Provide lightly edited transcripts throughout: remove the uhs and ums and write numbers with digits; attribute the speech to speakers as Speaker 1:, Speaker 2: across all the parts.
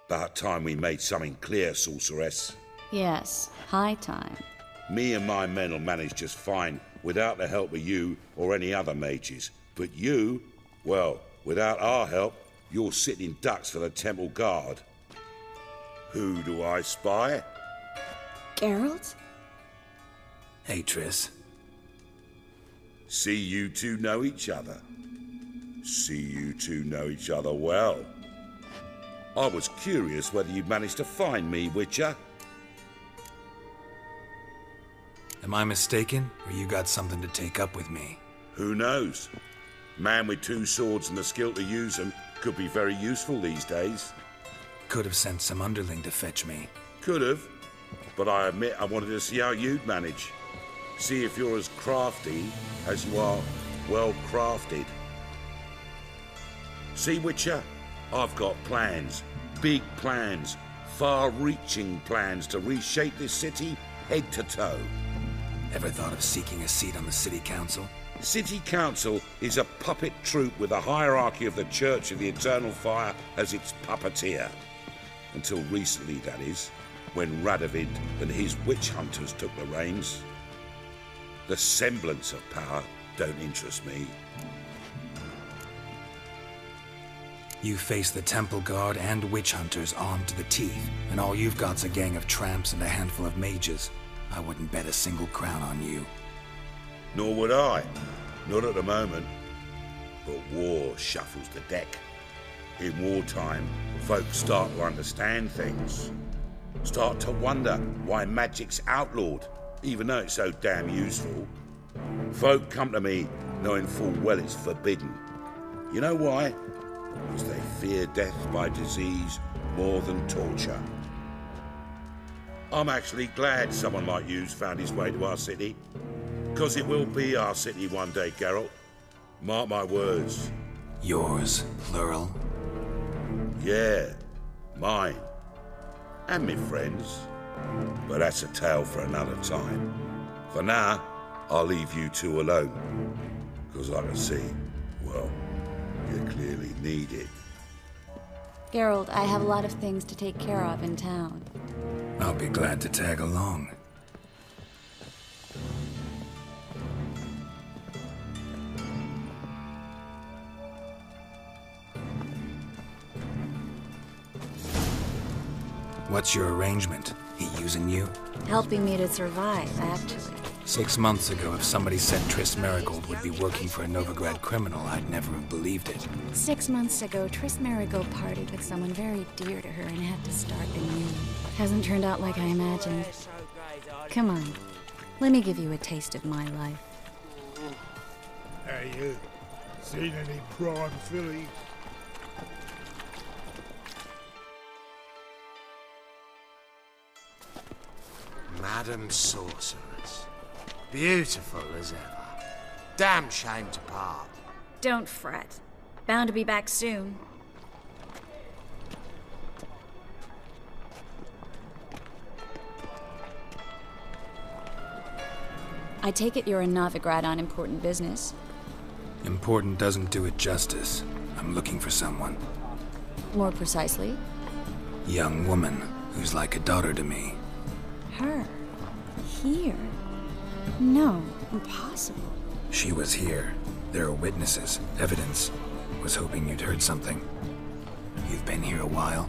Speaker 1: About time we made something clear, sorceress.
Speaker 2: Yes, high time.
Speaker 1: Me and my men'll manage just fine without the help of you or any other mages. But you, well, without our help, you're sitting ducks for the temple guard. Who do I spy?
Speaker 2: Geralt?
Speaker 3: Hey, Triss.
Speaker 1: See you two know each other. See you two know each other well. I was curious whether you'd managed to find me, Witcher.
Speaker 3: Am I mistaken, or you got something to take up with me?
Speaker 1: Who knows? Man with two swords and the skill to use them could be very useful these days.
Speaker 3: Could have sent some underling to fetch me.
Speaker 1: Could have, but I admit I wanted to see how you'd manage. See if you're as crafty as you are well crafted. See, Witcher, I've got plans, big plans, far-reaching plans to reshape this city head to toe.
Speaker 3: Ever thought of seeking a seat on the city council?
Speaker 1: City Council is a puppet troupe with the hierarchy of the Church of the Eternal Fire as its puppeteer. Until recently, that is, when Radovid and his witch hunters took the reins. The semblance of power don't interest me.
Speaker 3: You face the temple guard and witch hunters armed to the teeth, and all you've got's a gang of tramps and a handful of mages. I wouldn't bet a single crown on you.
Speaker 1: Nor would I. Not at the moment. But war shuffles the deck. In wartime, folks start to understand things. Start to wonder why magic's outlawed, even though it's so damn useful. Folk come to me knowing full well it's forbidden. You know why? Because they fear death by disease more than torture. I'm actually glad someone like you's found his way to our city. Because it will be our city one day, Geralt. Mark my words.
Speaker 3: Yours, plural?
Speaker 1: Yeah, mine. And me friends. But that's a tale for another time. For now, I'll leave you two alone. Because I can see, well, you clearly need it.
Speaker 2: Geralt, I have a lot of things to take care of in town.
Speaker 3: I'll be glad to tag along. What's your arrangement? He using you?
Speaker 2: Helping me to survive, actually.
Speaker 3: 6 months ago, if somebody said Triss Marigold would be working for a Novigrad criminal, I'd never have believed it.
Speaker 2: 6 months ago, Triss Marigold partied with someone very dear to her and had to start anew. Hasn't turned out like I imagined. Come on, let me give you a taste of my life.
Speaker 4: Hey, you. Seen any prime filly?
Speaker 5: Madam Sorceress. Beautiful as ever. Damn shame to part.
Speaker 2: Don't fret. Bound to be back soon. I take it you're a Novigrad on important business.
Speaker 3: Important doesn't do it justice. I'm looking for someone.
Speaker 2: More precisely?
Speaker 3: Young woman who's like a daughter to me.
Speaker 2: Her? Here? No, impossible.
Speaker 3: She was here. There are witnesses, evidence. Was hoping you'd heard something. You've been here a while.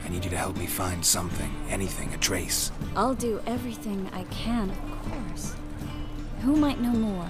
Speaker 3: I need you to help me find something, anything, a trace.
Speaker 2: I'll do everything I can, of course. Who might know more?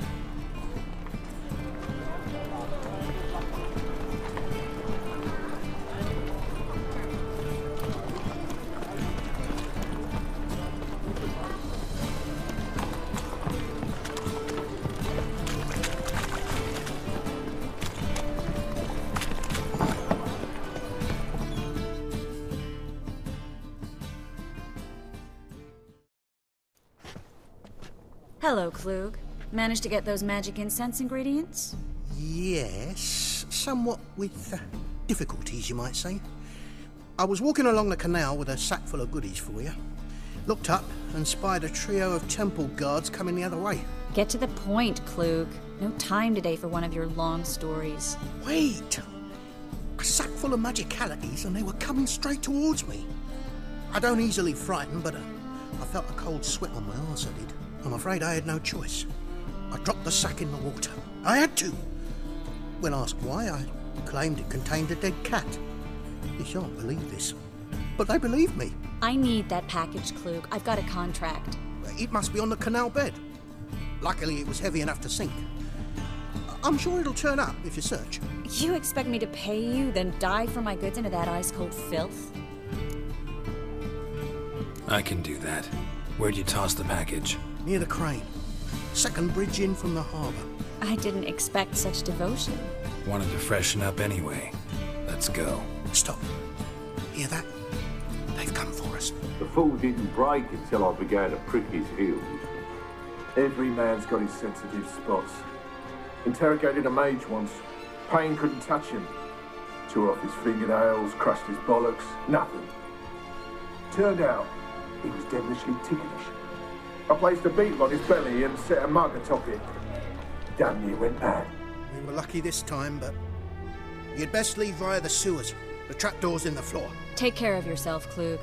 Speaker 2: Hello, Klug. Managed to get those magic incense ingredients?
Speaker 6: Yes, somewhat with difficulties, you might say. I was walking along the canal with a sack full of goodies for you. Looked up and spied a trio of temple guards coming the other way.
Speaker 2: Get to the point, Klug. No time today for one of your long stories.
Speaker 6: Wait! A sack full of magicalities and they were coming straight towards me. I don't easily frighten, but I felt a cold sweat on my arse, I did. I'm afraid I had no choice. I dropped the sack in the water. I had to. When asked why, I claimed it contained a dead cat. You shan't believe this, but they believed me.
Speaker 2: I need that package, Klug. I've got a contract.
Speaker 6: It must be on the canal bed. Luckily, it was heavy enough to sink. I'm sure it'll turn up if you search.
Speaker 2: You expect me to pay you, then dive for my goods into that ice-cold filth?
Speaker 3: I can do that. Where'd you toss the package?
Speaker 6: Near the crane. Second bridge in from the harbour.
Speaker 2: I didn't expect such devotion.
Speaker 3: Wanted to freshen up anyway. Let's go.
Speaker 6: Stop. Hear that? They've come for us.
Speaker 7: The fool didn't break until I began to prick his heels.
Speaker 8: Every man's got his sensitive spots. Interrogated a mage once. Pain couldn't touch him. Tore off his fingernails, crushed his bollocks, nothing. Turned out, he was devilishly ticklish. I placed a beetle on his belly and set a mug atop it. Damn near went mad.
Speaker 6: We were lucky this time, but you'd best leave via the sewers. The trapdoor's in the floor.
Speaker 2: Take care of yourself, Klug.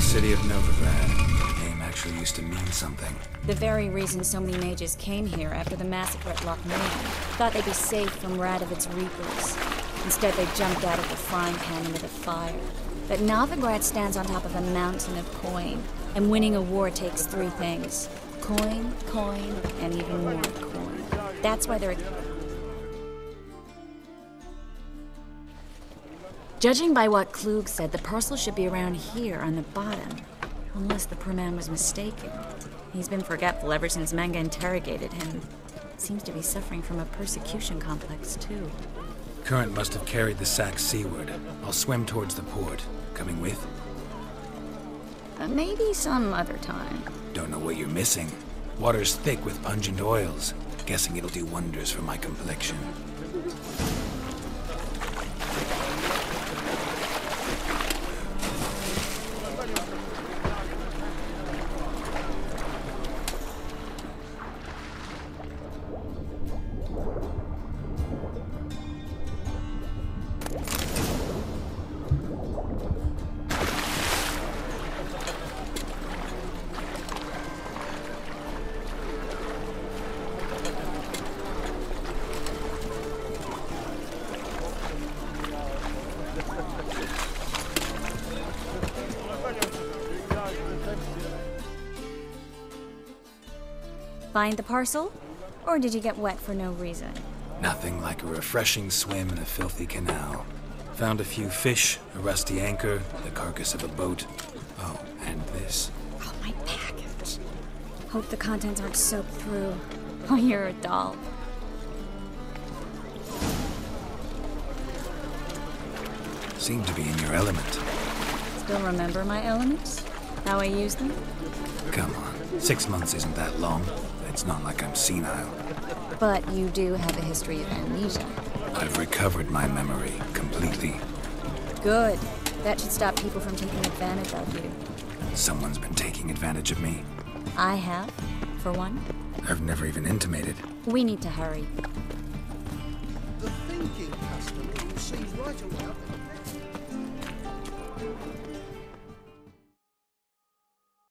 Speaker 3: City of Novigrad. The name actually used to mean something.
Speaker 2: The very reason so many mages came here after the massacre at Loch Moon. Thought they'd be safe from Radovic's reapers. Instead, they jumped out of the frying pan into the fire. But Novigrad stands on top of a mountain of coin, and winning a war takes three things. Coin, coin, and even more coin. That's why they're... Judging by what Klug said, the parcel should be around here on the bottom. Unless the poor man was mistaken. He's been forgetful ever since Manga interrogated him. Seems to be suffering from a persecution complex, too.
Speaker 3: Current must have carried the sack seaward. I'll swim towards the port. Coming with?
Speaker 2: Maybe some other time.
Speaker 3: Don't know what you're missing. Water's thick with pungent oils. Guessing it'll do wonders for my complexion.
Speaker 2: Find the parcel? Or did you get wet for no reason?
Speaker 3: Nothing like a refreshing swim in a filthy canal. Found a few fish, a rusty anchor, the carcass of a boat. Oh, and this.
Speaker 2: Oh, my package. Hope the contents aren't soaked through. Oh, you're a doll.
Speaker 3: Seem to be in your element.
Speaker 2: Still remember my elements? How I use them?
Speaker 3: Come on, 6 months isn't that long. It's not like I'm senile.
Speaker 2: But you do have a history of amnesia.
Speaker 3: I've recovered my memory completely.
Speaker 2: Good. That should stop people from taking advantage of you.
Speaker 3: Someone's been taking advantage of me.
Speaker 2: I have, for one.
Speaker 3: I've never even intimated.
Speaker 2: We need to hurry.
Speaker 6: The thinking customer who sees right away up